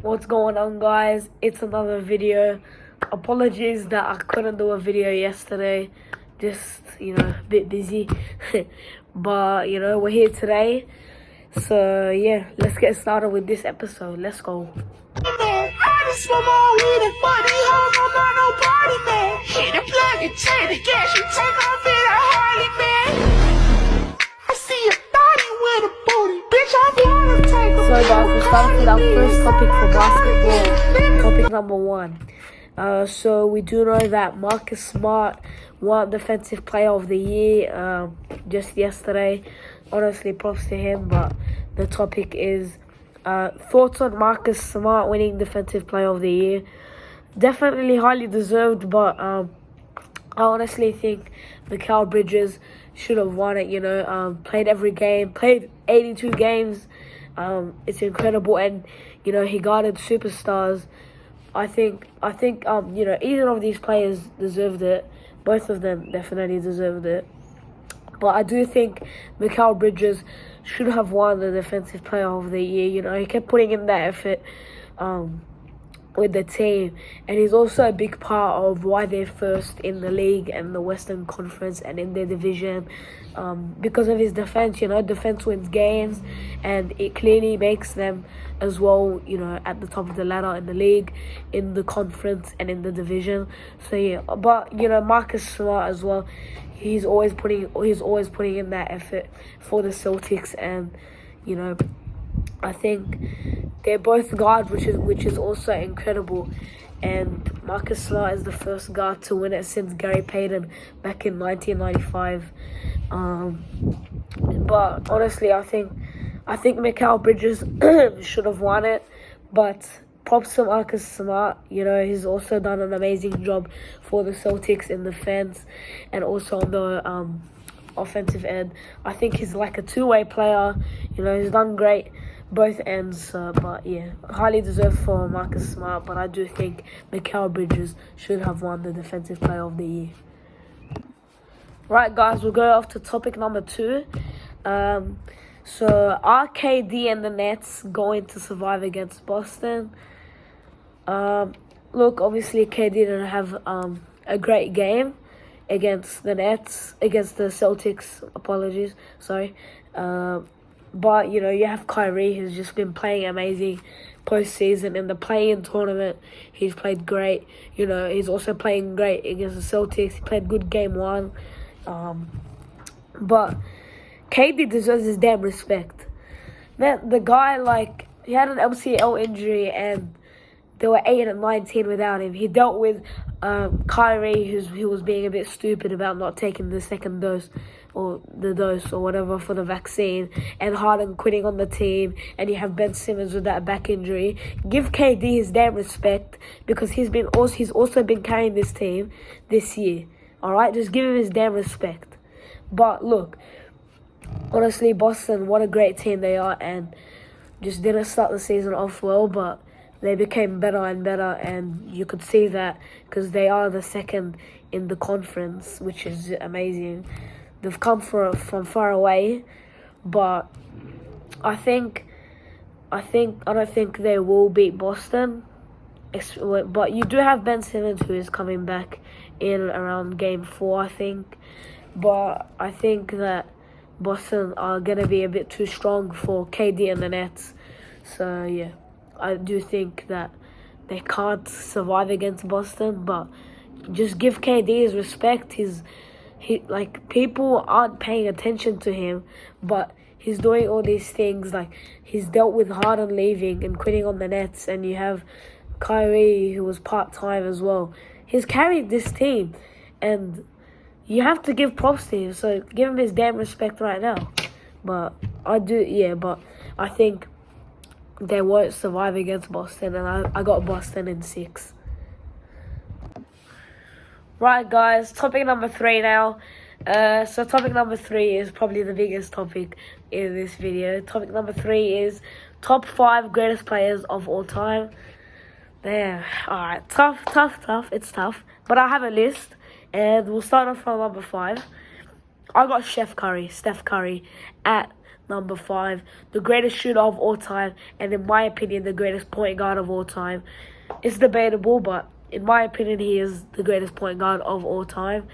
What's going on, guys? It's another video. Apologies that I couldn't do a video yesterday. Just, a bit busy. But, we're here today. So, yeah, let's get started with this episode. Let's go. So guys, we'll start with our first topic for basketball. Topic number 1. So we do know that Marcus Smart won Defensive Player of the Year just yesterday. Honestly, props to him. But the topic is thoughts on Marcus Smart winning Defensive Player of the Year. Definitely highly deserved, but I honestly think Mikal Bridges should have won it. Played every game, played 82 games. It's incredible, and he guarded superstars. I think either of these players deserved it. Both of them definitely deserved it. But I do think Mikal Bridges should have won the Defensive Player of the Year. He kept putting in that effort with the team, and he's also a big part of why they're first in the league and the Western Conference and in their division, because of his defense. Defense wins games, and it clearly makes them as well, at the top of the ladder in the league, in the conference, and in the division. So yeah, but Marcus Smart as well, he's always putting in that effort for the Celtics, and I think they're both guards, which is also incredible. And Marcus Smart is the first guard to win it since Gary Payton back in 1995. But honestly, I think Mikal Bridges should have won it. But props to Marcus Smart. He's also done an amazing job for the Celtics in defense and also on the offensive end. I think he's like a two-way player. He's done great both ends, but yeah, highly deserved for Marcus Smart. But I do think Mikal Bridges should have won the Defensive Player of the Year. Right, guys, we'll go off to topic number 2. So are KD and the Nets going to survive against Boston? Look, obviously KD didn't have a great game against the Celtics. Apologies, sorry. But, you have Kyrie, who's just been playing amazing postseason. In the play-in tournament, he's played great. He's also playing great against the Celtics. He played good game 1. But KD deserves his damn respect. Man, the guy, he had an MCL injury, and they were 8-19 without him. He dealt with Kyrie, who was being a bit stupid about not taking the second dose or the dose or whatever for the vaccine, and Harden quitting on the team, and you have Ben Simmons with that back injury. Give KD his damn respect, because he's also been carrying this team this year. All right, just give him his damn respect. But look, honestly, Boston, what a great team they are, and just didn't start the season off well, but they became better and better, and you could see that because they are the second in the conference, which is amazing. They've come from far away, but I don't think they will beat Boston. But you do have Ben Simmons, who is coming back in around game 4, I think. But I think that Boston are gonna be a bit too strong for KD and the Nets. So yeah, I do think that they can't survive against Boston, but just give KD his respect. People aren't paying attention to him, but he's doing all these things. He's dealt with Harden leaving and quitting on the Nets, and you have Kyrie, who was part-time as well. He's carried this team, and you have to give props to him. So give him his damn respect right now. But I think they won't survive against Boston, and I got Boston in 6. Right, guys, topic number 3 now. So topic number 3 is probably the biggest topic in this video. Topic number 3 is top 5 greatest players of all time. There. Alright, tough. It's tough. But I have a list, and we'll start off from number 5. I got Steph Curry at number 5, the greatest shooter of all time, and in my opinion, the greatest point guard of all time. It's debatable, but in my opinion, he is the greatest point guard of all time.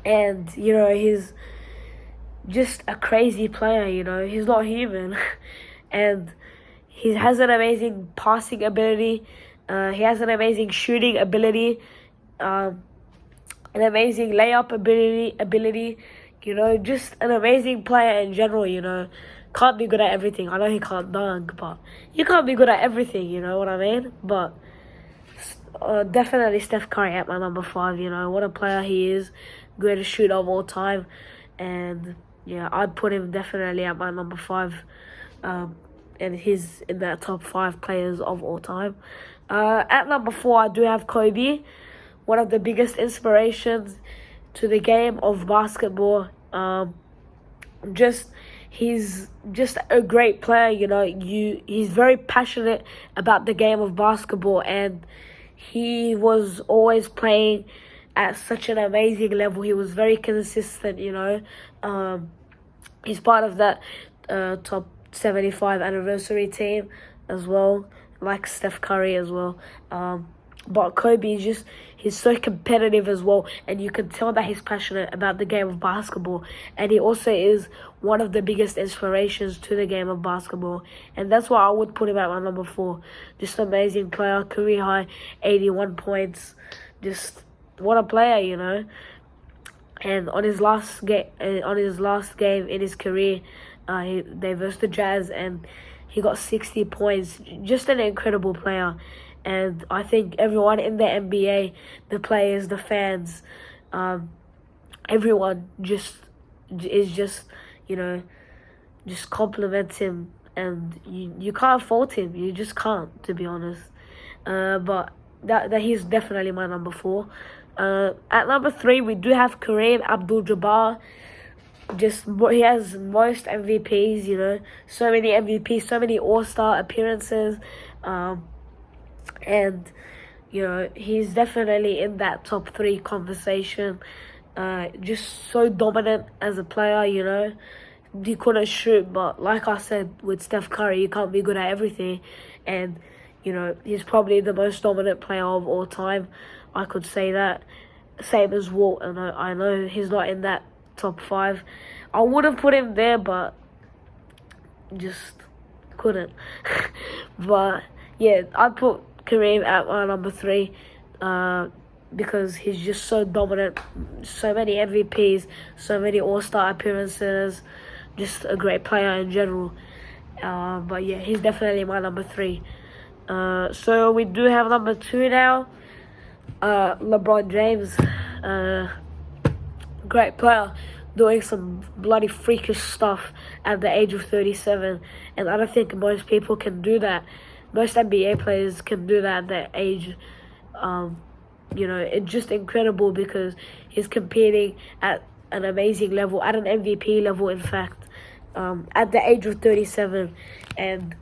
And, he's just a crazy player, He's not human. And he has an amazing passing ability. He has an amazing shooting ability. An amazing layup ability. Just an amazing player in general, Can't be good at everything. I know he can't dunk, but you can't be good at everything, you know what I mean? But definitely Steph Curry at my number 5, What a player he is. Greatest shooter of all time. And, yeah, I'd put him definitely at my number 5. And he's in that top 5 players of all time. At number 4, I do have Kobe. One of the biggest inspirations to the game of basketball. He's just a great player, He's very passionate about the game of basketball, and he was always playing at such an amazing level. He was very consistent, He's part of that top 75 anniversary team as well, like Steph Curry as well. But Kobe he's so competitive as well, and you can tell that he's passionate about the game of basketball, and he also is one of the biggest inspirations to the game of basketball, and that's why I would put him at my number 4. Just an amazing player, career high 81 points, just what a player, And on his last game in his career, they versed the Jazz, and he got 60 points. Just an incredible player. And I think everyone in the NBA, the players, the fans, everyone just compliments him, and you can't fault him. You just can't, to be honest. But that he's definitely my number 4. At number 3, we do have Kareem Abdul-Jabbar. He has most MVPs, so many MVPs, so many All-Star appearances. And, he's definitely in that top 3 conversation. Just so dominant as a player, He couldn't shoot, but like I said, with Steph Curry, you can't be good at everything. And, he's probably the most dominant player of all time. I could say that. Same as Walt, and I know he's not in that top 5. I would have put him there, but just couldn't. But, yeah, I'd put Kareem at my number 3 because he's just so dominant. So many MVPs, so many All-Star appearances, just a great player in general. But yeah, he's definitely my number 3. So we do have number 2 now, LeBron James. Great player, doing some bloody freakish stuff at the age of 37, and I don't think most people can do that. Most NBA players can do that at that age. It's just incredible because he's competing at an amazing level, at an MVP level, in fact, at the age of 37. And,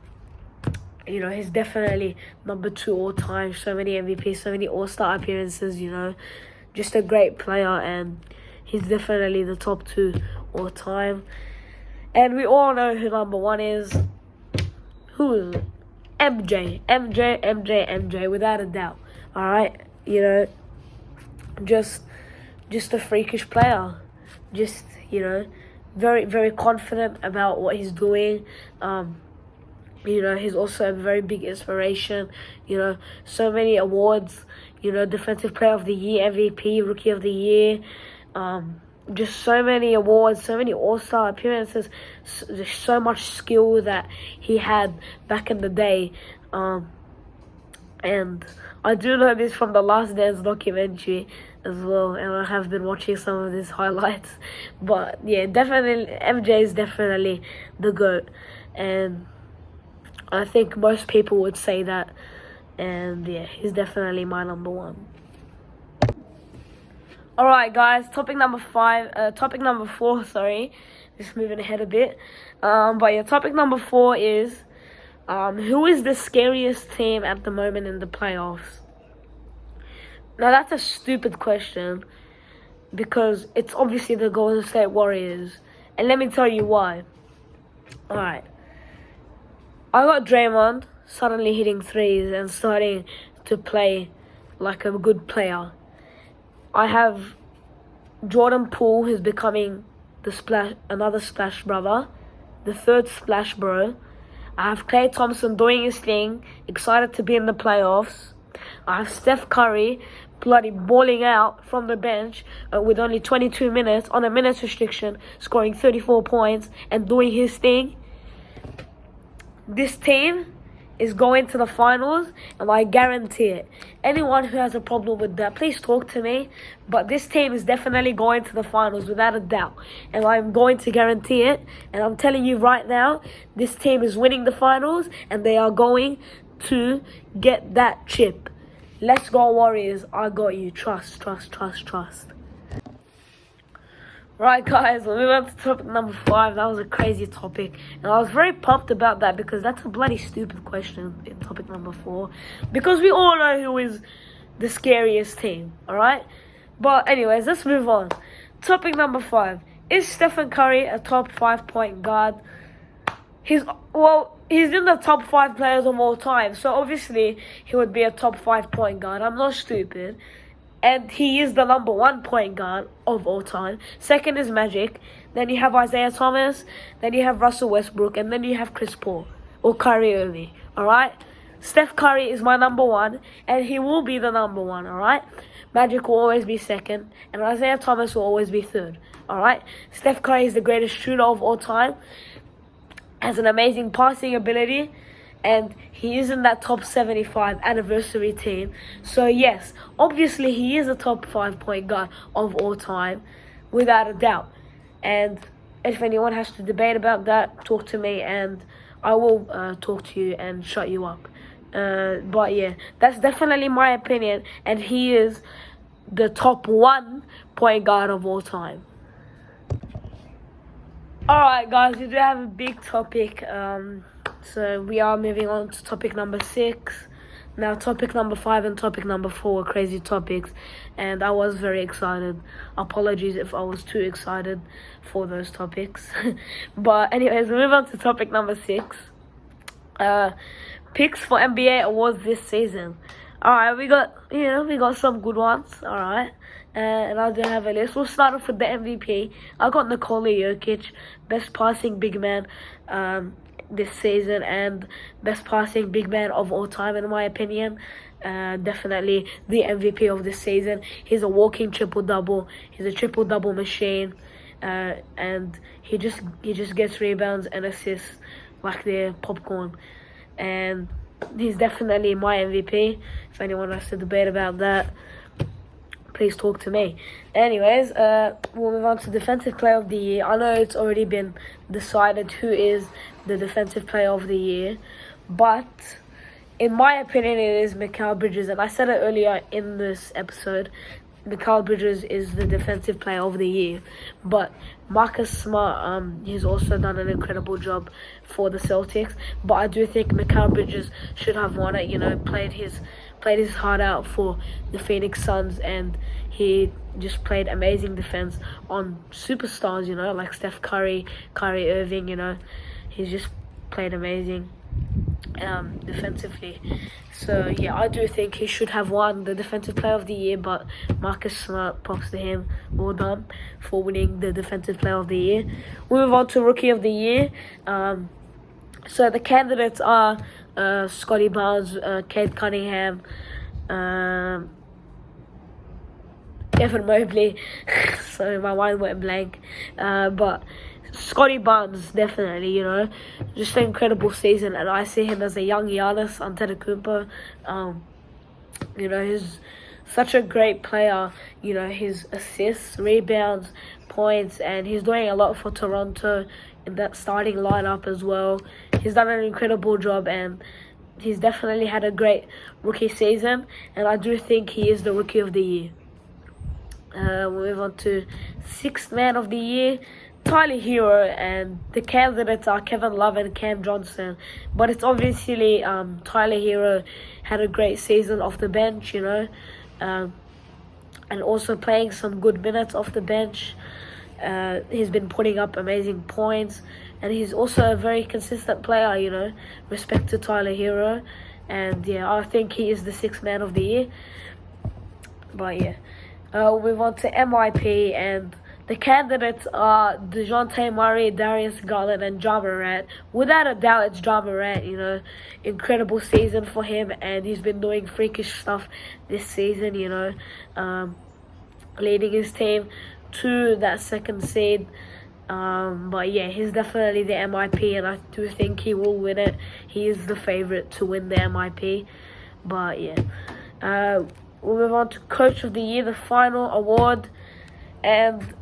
he's definitely number 2 all time. So many MVPs, so many All-Star appearances, Just a great player, and he's definitely the top 2 all time. And we all know who number 1 is. Who is it? MJ, without a doubt. Alright, just a freakish player. Just, very, very confident about what he's doing. He's also a very big inspiration. So many awards. Defensive Player of the Year, MVP, Rookie of the Year. Just so many awards, so many All-Star appearances, there's so much skill that he had back in the day. And I do know this from the Last Dance documentary as well, and I have been watching some of his highlights. But yeah, definitely, MJ is definitely the GOAT. And I think most people would say that. And yeah, he's definitely my number 1. Alright guys, topic number 4, sorry. Just moving ahead a bit. But yeah, topic number 4 is who is the scariest team at the moment in the playoffs? Now that's a stupid question because it's obviously the Golden State Warriors, And let me tell you why. Alright. I got Draymond suddenly hitting threes and starting to play like a good player. I have Jordan Poole, who's becoming another splash brother, the third splash bro. I have Klay Thompson doing his thing, excited to be in the playoffs. I have Steph Curry bloody balling out from the bench with only 22 minutes on a minutes restriction, scoring 34 points and doing his thing. This team is going to the finals, and I guarantee it. Anyone who has a problem with that, please talk to me. But this team is definitely going to the finals without a doubt, and I'm going to guarantee it. And I'm telling you right now, this team is winning the finals, and they are going to get that chip. Let's go Warriors. I got you. Trust. Right, guys, we'll move on to topic number 5. That was a crazy topic, and I was very pumped about that because that's a bloody stupid question in topic number 4. Because we all know who is the scariest team, alright? But anyways, let's move on. Topic number 5. Is Stephen Curry a top 5 point guard? He's in the top 5 players of all time, so obviously he would be a top 5 point guard. I'm not stupid. And he is the number 1 point guard of all time. Second is Magic. Then you have Isaiah Thomas. Then you have Russell Westbrook. And then you have Chris Paul or Kyrie Irving. Alright? Steph Curry is my number 1. And he will be the number 1. Alright? Magic will always be second. And Isaiah Thomas will always be third. Alright? Steph Curry is the greatest shooter of all time. Has an amazing passing ability. And he is in that top 75 anniversary team. So yes, obviously he is a top 5 point guard of all time, without a doubt. And if anyone has to debate about that, talk to me and I will talk to you and shut you up. But yeah, that's definitely my opinion. And he is the top 1 point guard of all time. Alright guys, we do have a big topic. So we are moving on to topic number 6. Now topic number 5 and topic number 4 are crazy topics, and I was very excited. Apologies if I was too excited for those topics. But anyways, we move on to topic number 6. Picks for NBA awards this season. Alright, we got some good ones, alright. And I do have a list. We'll start off with the MVP. I got Nikola Jokic, best passing big man this season and best passing big man of all time in my opinion. Definitely the MVP of this season. He's a walking triple-double. He's a triple-double machine. And he just gets rebounds and assists like they're popcorn. And he's definitely my MVP. If anyone has to debate about that, please talk to me. Anyways, we'll move on to Defensive Player of the Year. I know it's already been decided who is the Defensive Player of the Year, but in my opinion, it is Mikal Bridges. And I said it earlier in this episode, Mikal Bridges is the Defensive Player of the Year. But Marcus Smart, he's also done an incredible job for the Celtics. But I do think Mikal Bridges should have won it. You know, played his heart out for the Phoenix Suns, and he just played amazing defense on superstars, you know, like Steph Curry, Kyrie Irving, you know. He's just played amazing defensively. So yeah, I do think he should have won the Defensive Player of the Year, but Marcus Smart, props to him, well done for winning the Defensive Player of the Year. We move on to Rookie of the Year. So the candidates are Scotty Barnes, Cade Cunningham, Evan Mobley. So my mind went blank. But Scotty Barnes, definitely, you know, just an incredible season, and I see him as a young Giannis Antetokounmpo. You know, he's such a great player. You know, his assists, rebounds, points, and he's doing a lot for Toronto in that starting lineup as well. He's done an incredible job, and he's definitely had a great rookie season, and I do think he is the Rookie of the Year. We'll move on to Sixth Man of the Year, Tyler Hero, and the candidates are Kevin Love and Cam Johnson. But it's obviously Tyler Hero had a great season off the bench, you know, and also playing some good minutes off the bench. He's been putting up amazing points, and he's also a very consistent player, you know. Respect to Tyler Hero. And yeah, I think he is the 6th man of the year. But yeah, we'll move on to MIP, and the candidates are DeJounte Murray, Darius Garland, and Ja Morant. Without a doubt, it's Ja Morant, you know. Incredible season for him, and he's been doing freakish stuff this season, you know. Leading his team to that 2nd seed. But yeah, he's definitely the MIP, and I do think he will win it. He is the favorite to win the MIP. But yeah, we'll move on to Coach of the Year, the final award, and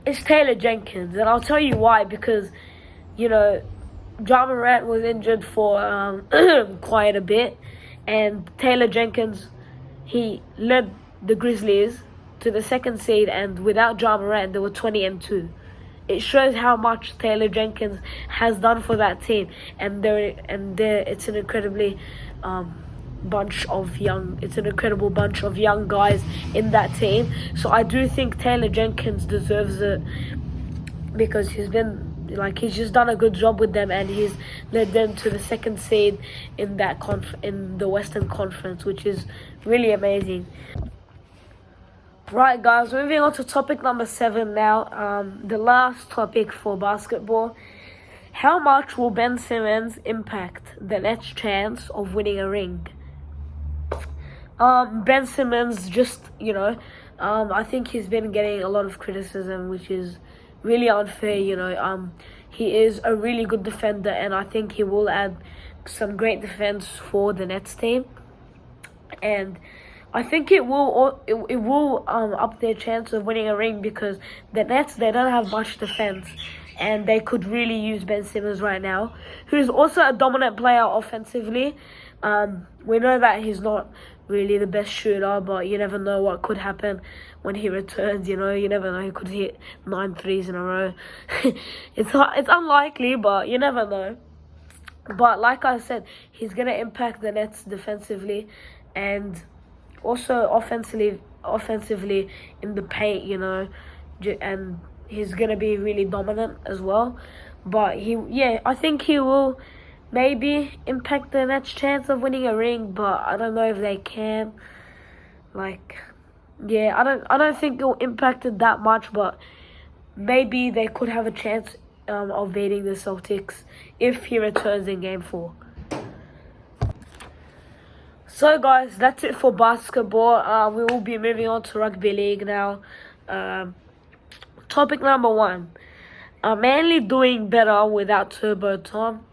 it's Taylor Jenkins. And I'll tell you why, because, you know, Ja Morant was injured for quite a bit, and Taylor Jenkins, he led the Grizzlies to the 2nd seed, and without Ja Morant, they were 20-2. It shows how much Taylor Jenkins has done for that team, and it's an incredibly incredible bunch of young guys in that team. So I do think Taylor Jenkins deserves it, because he's just done a good job with them, and he's led them to the 2nd seed in that in the Western Conference, which is really amazing. Right, guys, moving on to topic number 7 now. The last topic for basketball. How much will Ben Simmons impact the Nets' chance of winning a ring? Ben Simmons, just, you know, I think he's been getting a lot of criticism, which is really unfair, you know. He is a really good defender, and I think he will add some great defense for the Nets team. And I think it will up their chance of winning a ring, because the Nets, they don't have much defense, and they could really use Ben Simmons right now, who's also a dominant player offensively. We know that he's not really the best shooter, but you never know what could happen when he returns. You know, you never know, he could hit 9 threes in a row. It's unlikely, but you never know. But like I said, he's gonna impact the Nets defensively, and also offensively in the paint, you know, and he's gonna be really dominant as well. But I think he will maybe impact the Nets' chance of winning a ring, but I don't know if they can. I don't think it'll impact it that much, but maybe they could have a chance of beating the Celtics if he returns in Game 4. So guys, that's it for basketball. We will be moving on to Rugby League now. Topic number 1. Manly doing better without Turbo Tom.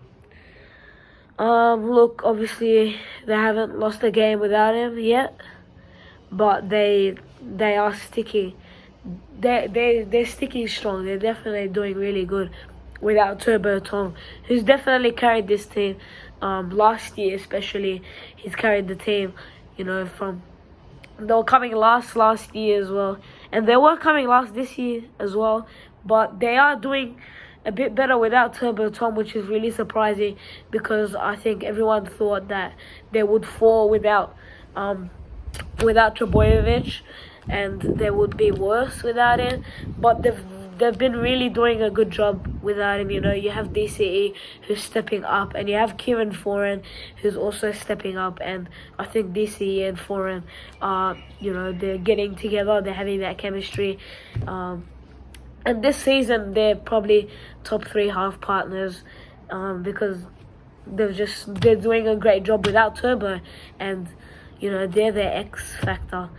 Look, obviously they haven't lost a game without him yet, but they are sticky. They're sticking strong. They're definitely doing really good without Turbo Tom, who's definitely carried this team. Last year especially, he's carried the team, you know, they were coming last year as well, and they were coming last this year as well, but they are doing a bit better without Turbo Tom, which is really surprising, because I think everyone thought that they would fall without Trbojevic, and they would be worse without him, but they've been really doing a good job without him. You know, you have DCE who's stepping up, and you have Kieran Foran who's also stepping up, and I think DCE and Foran are, you know, they're getting together, they're having that chemistry, and this season they're probably top 3 half partners, because they're doing a great job without Turbo, and you know, they're the X factor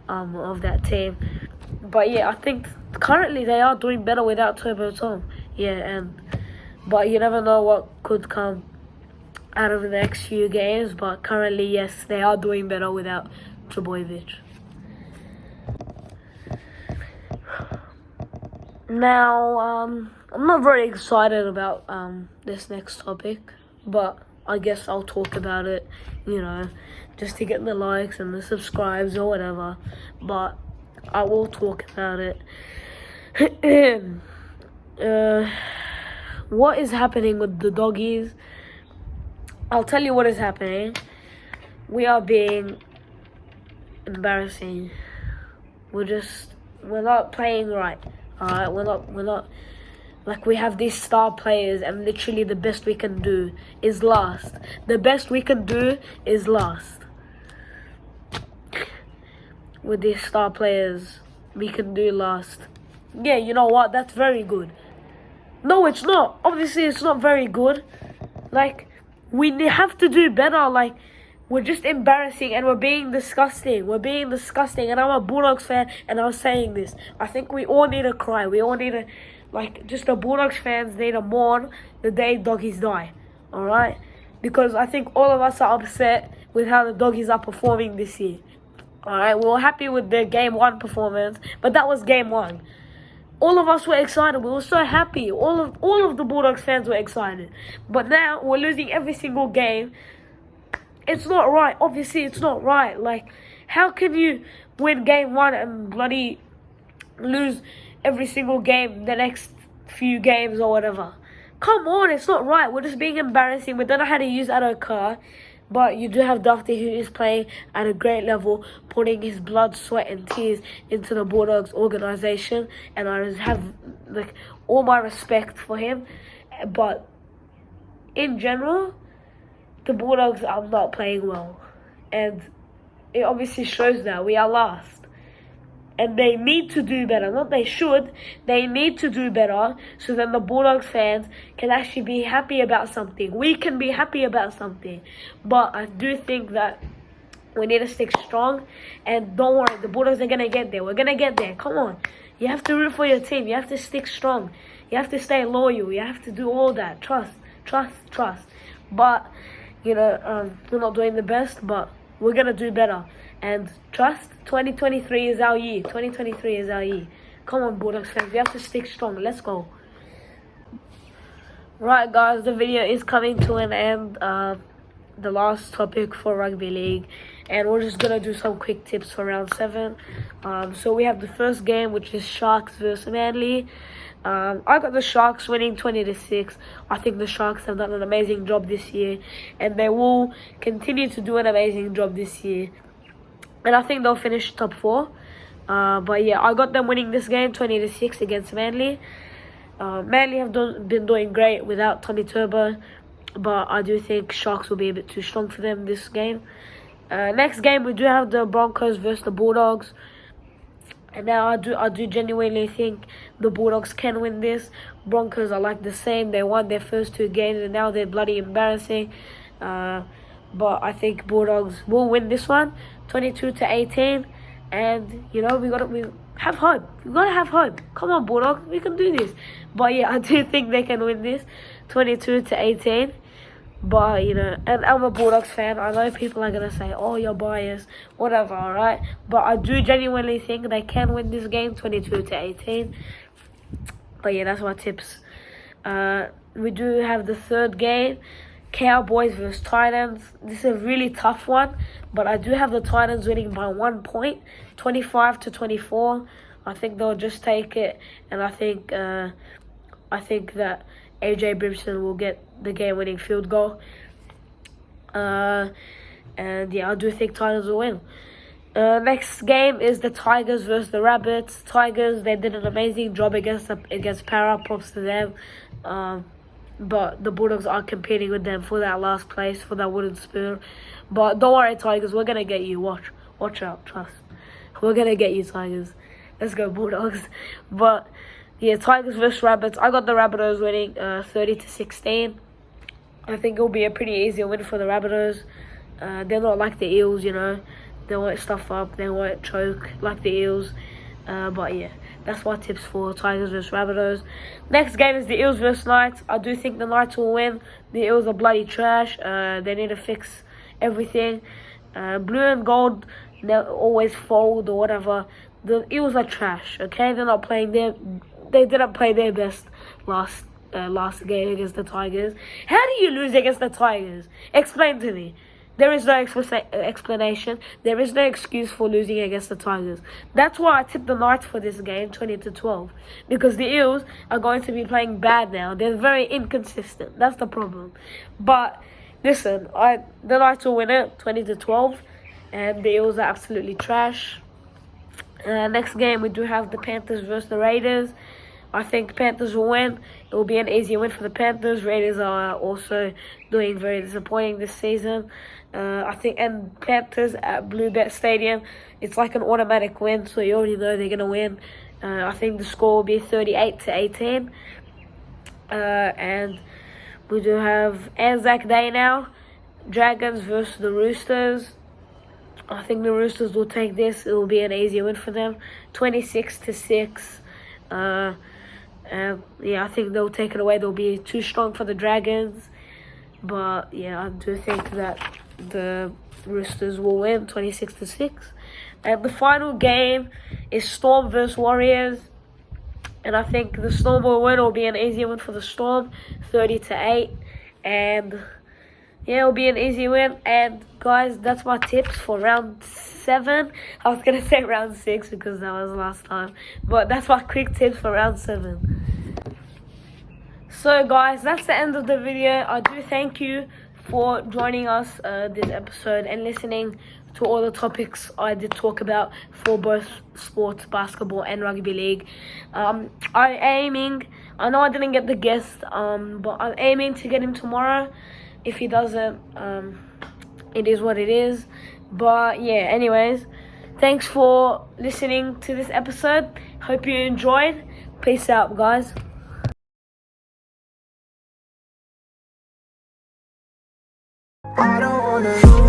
of that team. But yeah, I think currently they are doing better without Turbo Tom. But you never know what could come out of the next few games. But currently, yes, they are doing better without Trbojevic. Now, I'm not very excited about this next topic, but I guess I'll talk about it, you know, just to get the likes and the subscribes or whatever. But I will talk about it. What is happening with the doggies? I'll tell you what is happening. We are being embarrassing. We're just playing right. Alright, we're not like, we have these star players, and literally the best we can do is last. The best we can do is last. With these star players, we can do last. Yeah, you know what? That's very good. No, it's not. Obviously, it's not very good. Like, we have to do better. Like, we're just embarrassing, and we're being disgusting. We're being disgusting, and I'm a Bulldogs fan, and I'm saying this. I think we all need to cry. We all need to, like, just the Bulldogs fans need to mourn the day doggies die. Alright? Because I think all of us are upset with how the doggies are performing this year. Alright, we were happy with the Game 1 performance, but that was Game 1. All of us were excited. We were so happy. All of the Bulldogs fans were excited. But now we're losing every single game. It's not right. Obviously, it's not right. Like, how can you win Game 1 and bloody lose every single game the next few games or whatever? Come on, it's not right. We're just being embarrassing. We don't know how to use our car. But you do have Dufty, who is playing at a great level, putting his blood, sweat and tears into the Bulldogs organisation. And I have, like, all my respect for him. But in general, the Bulldogs are not playing well. And it obviously shows that we are last. And they need to do better. Not they should. They need to do better so that the Bulldogs fans can actually be happy about something. We can be happy about something. But I do think that we need to stick strong. And don't worry, the Bulldogs are going to get there. We're going to get there. Come on. You have to root for your team. You have to stick strong. You have to stay loyal. You have to do all that. Trust. But, you know, we're not doing the best, but we're going to do better. And trust, 2023 is our year. 2023 is our year. Come on, Bulldogs fans. We have to stick strong. Let's go. Right, guys. The video is coming to an end. The last topic for Rugby League. And we're just going to do some quick tips for round 7. So we have the first game, which is Sharks versus Manly. I got the Sharks winning 20-6. I think the Sharks have done an amazing job this year. And they will continue to do an amazing job this year. And I think they'll finish top 4. But yeah, I got them winning this game 20-6 against Manly. Manly have been doing great without Tommy Turbo. But I do think Sharks will be a bit too strong for them this game. Next game, we do have the Broncos versus the Bulldogs. And now I do genuinely think the Bulldogs can win this. Broncos are like the same. They won their first 2 games and now they're bloody embarrassing. But I think Bulldogs will win this one, 22-18. And, you know, we have hope. We gotta have hope. Come on, Bulldogs, we can do this. But yeah, I do think they can win this, 22-18. But, you know, and I'm a Bulldogs fan. I know people are gonna say, oh, you're biased, whatever, alright? But I do genuinely think they can win this game, 22-18. But yeah, that's my tips. We do have the third game, Cowboys versus Titans. This is a really tough one, but I do have the Titans winning by 1 point, 25-24. I think they'll just take it, and I think that AJ Brimson will get the game-winning field goal. And yeah, I do think Titans will win. Next game is the Tigers versus the Rabbits. Tigers, they did an amazing job against Para. Props to them. But the Bulldogs are competing with them for that last place, for that wooden spoon. But don't worry, Tigers, we're gonna get you. Watch out, trust. We're gonna get you, Tigers. Let's go, Bulldogs. But yeah, Tigers versus Rabbits. I got the Rabbitohs winning 30-16. I think it'll be a pretty easy win for the Rabbitohs. They're not like the Eels, you know. They won't stuff up. They won't choke like the Eels. But yeah, that's my tips for Tigers versus Rabbitohs. Next game is the Eels versus Knights. I do think the Knights will win. The Eels are bloody trash. They need to fix everything. Blue and gold, they always fold or whatever. The Eels are trash, okay? They're not playing they didn't play their best last game against the Tigers. How do you lose against the Tigers? Explain to me. There is no explanation. There is no excuse for losing against the Tigers. That's why I tipped the Knights for this game, 20-12. Because the Eels are going to be playing bad now. They're very inconsistent. That's the problem. But listen, the Knights will win it, 20-12. And the Eels are absolutely trash. Next game, we do have the Panthers versus the Raiders. I think Panthers will win. It will be an easy win for the Panthers. Raiders are also doing very disappointing this season. I think, and Panthers at Bluebet Stadium, it's like an automatic win, so you already know they're going to win. I think the score will be 38-18. And we do have Anzac Day now. Dragons versus the Roosters. I think the Roosters will take this. It will be an easy win for them. 26-6. Yeah, I think they'll take it away. They'll be too strong for the Dragons. But yeah, I do think that the Roosters will win 26-6. And the final game is Storm versus Warriors. And I think the Storm will win. It will be an easy win for the Storm, 30-8. And yeah, it'll be an easy win. And guys, that's my tips for round 7. I was gonna say round 6 because that was last time. But that's my quick tips for round 7. So guys, that's the end of the video. I do thank you for joining us this episode and listening to all the topics I did talk about for both sports, basketball and rugby league. I know I didn't get the guest, but I'm aiming to get him tomorrow. If he doesn't, it is what it is. But yeah, anyways, thanks for listening to this episode. Hope you enjoyed. Peace out, guys. I don't wanna